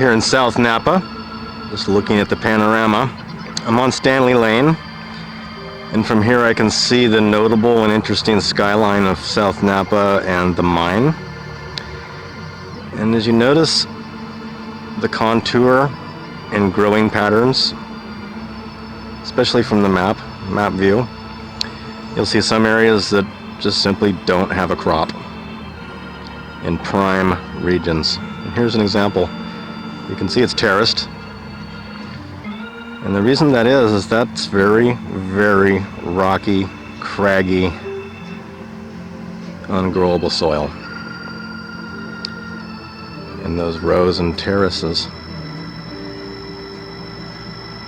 here in South Napa, just looking at the panorama. I'm on Stanley Lane, and from here I can see the notable and interesting skyline of South Napa and the mine. And as you notice the contour and growing patterns, especially from the map view, you'll see some areas that just simply don't have a crop in prime regions. And here's an example. You can see it's terraced, and the reason that is that's very, very rocky, craggy, ungrowable soil in those rows and terraces.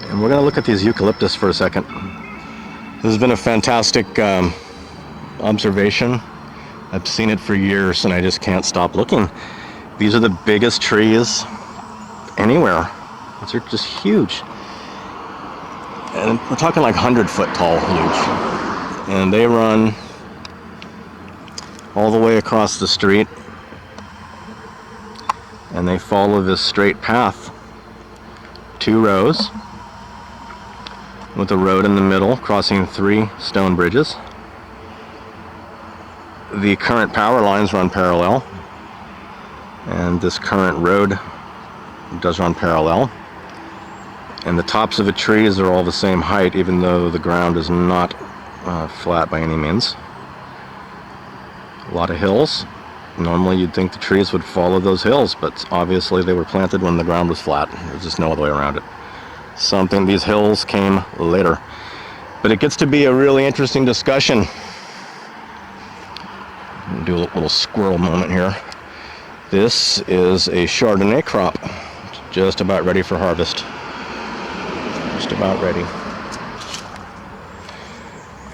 And we're going to look at these eucalyptus for a second. This has been a fantastic observation. I've seen it for years and I just can't stop looking. These are the biggest trees anywhere. These are just huge. And we're talking like 100-foot tall, huge. And they run all the way across the street. And they follow this straight path. 2 rows with a road in the middle crossing 3 stone bridges. The current power lines run parallel, and this current road does run parallel. And the tops of the trees are all the same height, even though the ground is not flat by any means. A lot of hills. Normally you'd think the trees would follow those hills, but obviously they were planted when the ground was flat. There's just no other way around it. These hills came later. But it gets to be a really interesting discussion. Do a little squirrel moment here. This is a Chardonnay crop, just about ready for harvest. Just about ready.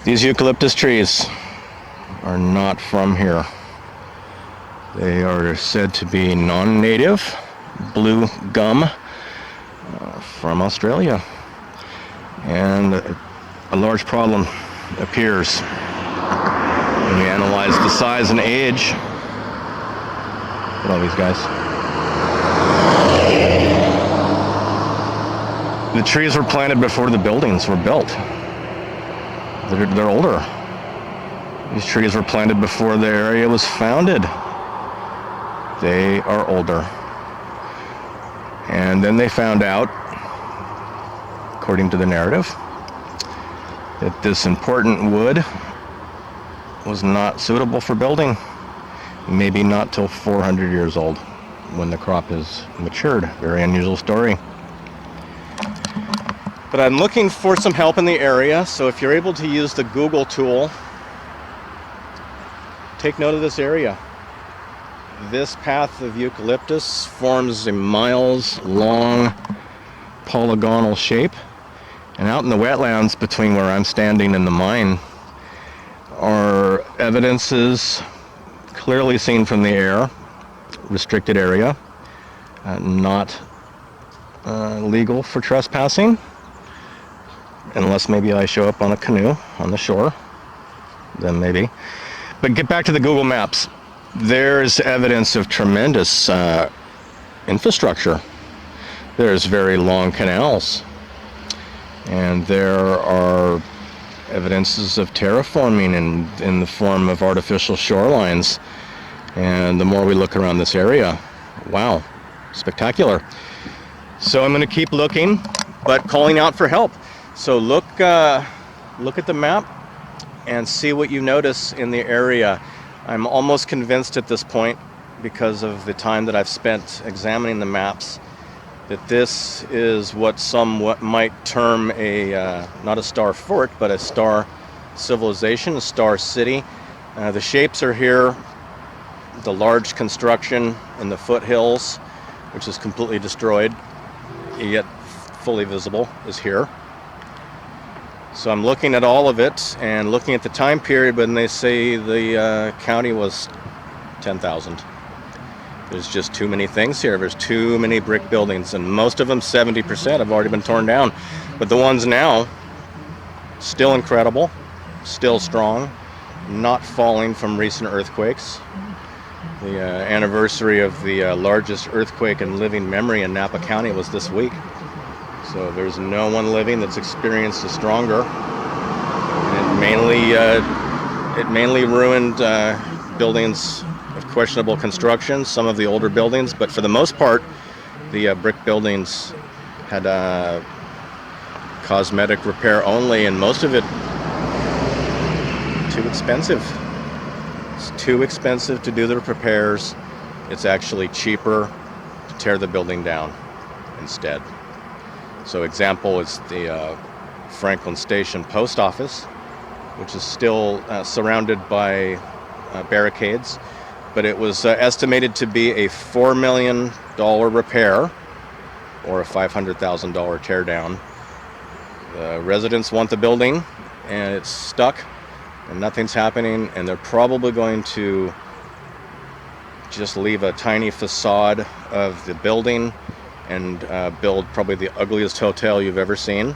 These eucalyptus trees are not from here. They are said to be non-native blue gum from Australia. And a large problem appears when we analyze the size and age. Look at all these guys. The trees were planted before the buildings were built. They're older. These trees were planted before the area was founded. They are older. And then they found out, according to the narrative, that this important wood was not suitable for building. Maybe not till 400 years old, when the crop is matured. Very unusual story. But I'm looking for some help in the area, so if you're able to use the Google tool, take note of this area. This path of eucalyptus forms a miles-long polygonal shape, and out in the wetlands between where I'm standing and the mine are evidences clearly seen from the air, restricted area, not legal for trespassing, unless maybe I show up on a canoe on the shore, then maybe. But get back to the Google Maps. There's evidence of tremendous infrastructure. There's very long canals, and there are evidences of terraforming in the form of artificial shorelines. And the more we look around this area, wow, spectacular. So I'm going to keep looking, but calling out for help. So look at the map and see what you notice in the area. I'm almost convinced at this point, because of the time that I've spent examining the maps, that this is what some might term a, not a star fort, but a star civilization, a star city. The shapes are here. The large construction in the foothills, which is completely destroyed, yet fully visible, is here. So I'm looking at all of it and looking at the time period when they say the county was 10,000. There's just too many things here. There's too many brick buildings, and most of them, 70%, have already been torn down. But the ones now, still incredible, still strong, not falling from recent earthquakes. The anniversary of the largest earthquake in living memory in Napa County was this week. So there's no one living that's experienced a stronger. And it mainly ruined buildings of questionable construction, some of the older buildings, but for the most part, the brick buildings had cosmetic repair only, and most of it too expensive. It's too expensive to do the repairs. It's actually cheaper to tear the building down instead. So example is the Franklin Station Post Office, which is still surrounded by barricades, but it was estimated to be a $4 million repair or a $500,000 tear down. The residents want the building, and it's stuck, and nothing's happening, and they're probably going to just leave a tiny facade of the building and build probably the ugliest hotel you've ever seen,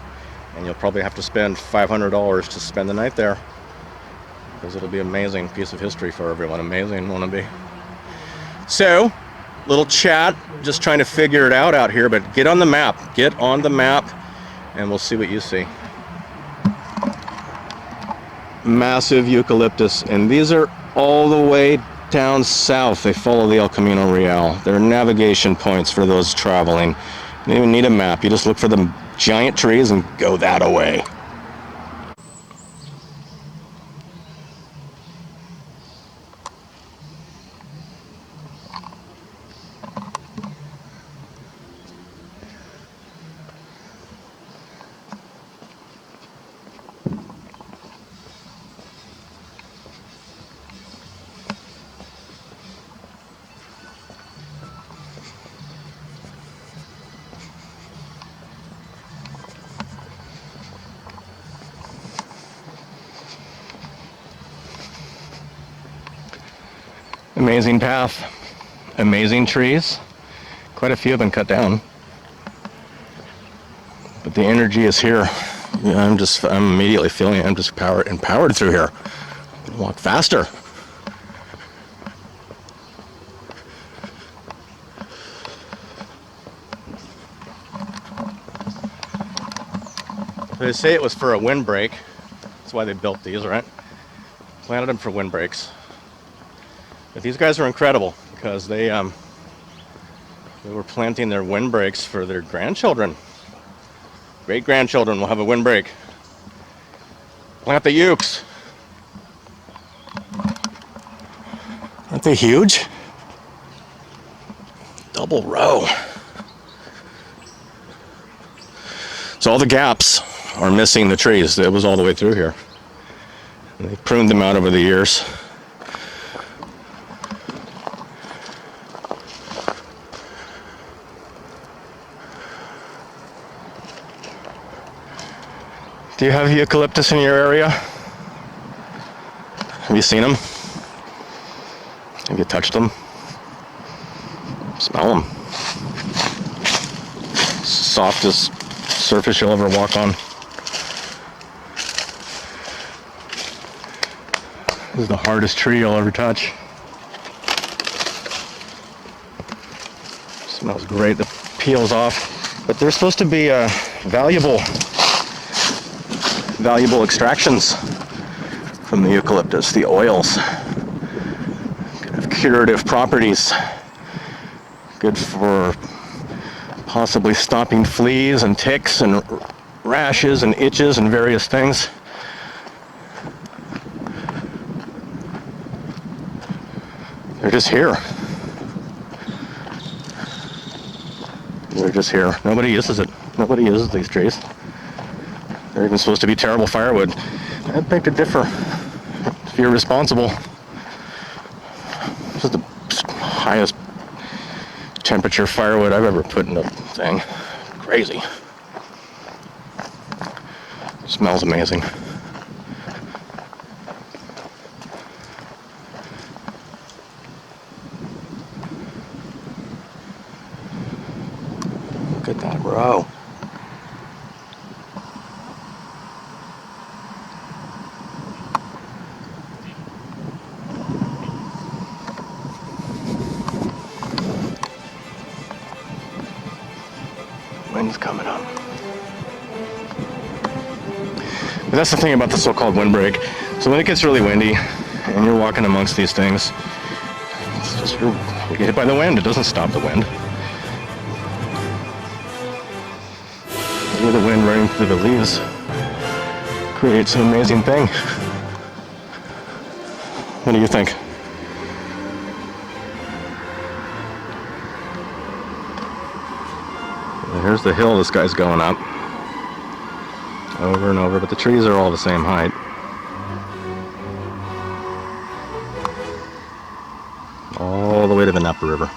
and you'll probably have to spend $500 to spend the night there, because it'll be an amazing piece of history for everyone. Amazing, won't it be? So, little chat, just trying to figure it out here, but get on the map, and we'll see what you see. Massive eucalyptus, and these are all the way down south. They follow the El Camino Real. They're navigation points for those traveling. You don't even need a map. You just look for the giant trees and go that away. Amazing path, amazing trees. Quite a few have been cut down, but the energy is here. Yeah, I'm immediately feeling it. I'm just empowered through here. Walk faster. They say it was for a windbreak. That's why they built these, right? Planted them for windbreaks. But these guys are incredible because they were planting their windbreaks for their grandchildren. Great-grandchildren will have a windbreak. Plant the ukes. Aren't they huge? Double row. So all the gaps are missing the trees. It was all the way through here. And they pruned them out over the years. Do you have eucalyptus in your area? Have you seen them? Have you touched them? Smell them. Softest surface you'll ever walk on. This is the hardest tree you'll ever touch. Smells great. The peels off, but they're supposed to be valuable extractions from the eucalyptus. The oils could have curative properties, good for possibly stopping fleas and ticks and rashes and itches and various things. They're just here. They're just here. Nobody uses it. Nobody uses these trees. They're even supposed to be terrible firewood. I beg to differ. If you're responsible, this is the highest temperature firewood I've ever put in a thing. Crazy. It smells amazing. Look at that row. wind's coming up. But that's the thing about the so-called windbreak. So when it gets really windy and you're walking amongst these things, it's just you get hit by the wind. It doesn't stop the wind. The wind running through the leaves creates an amazing thing. What do you think? Here's the hill this guy's going up. Over and over, but the trees are all the same height. All the way to the Napa River.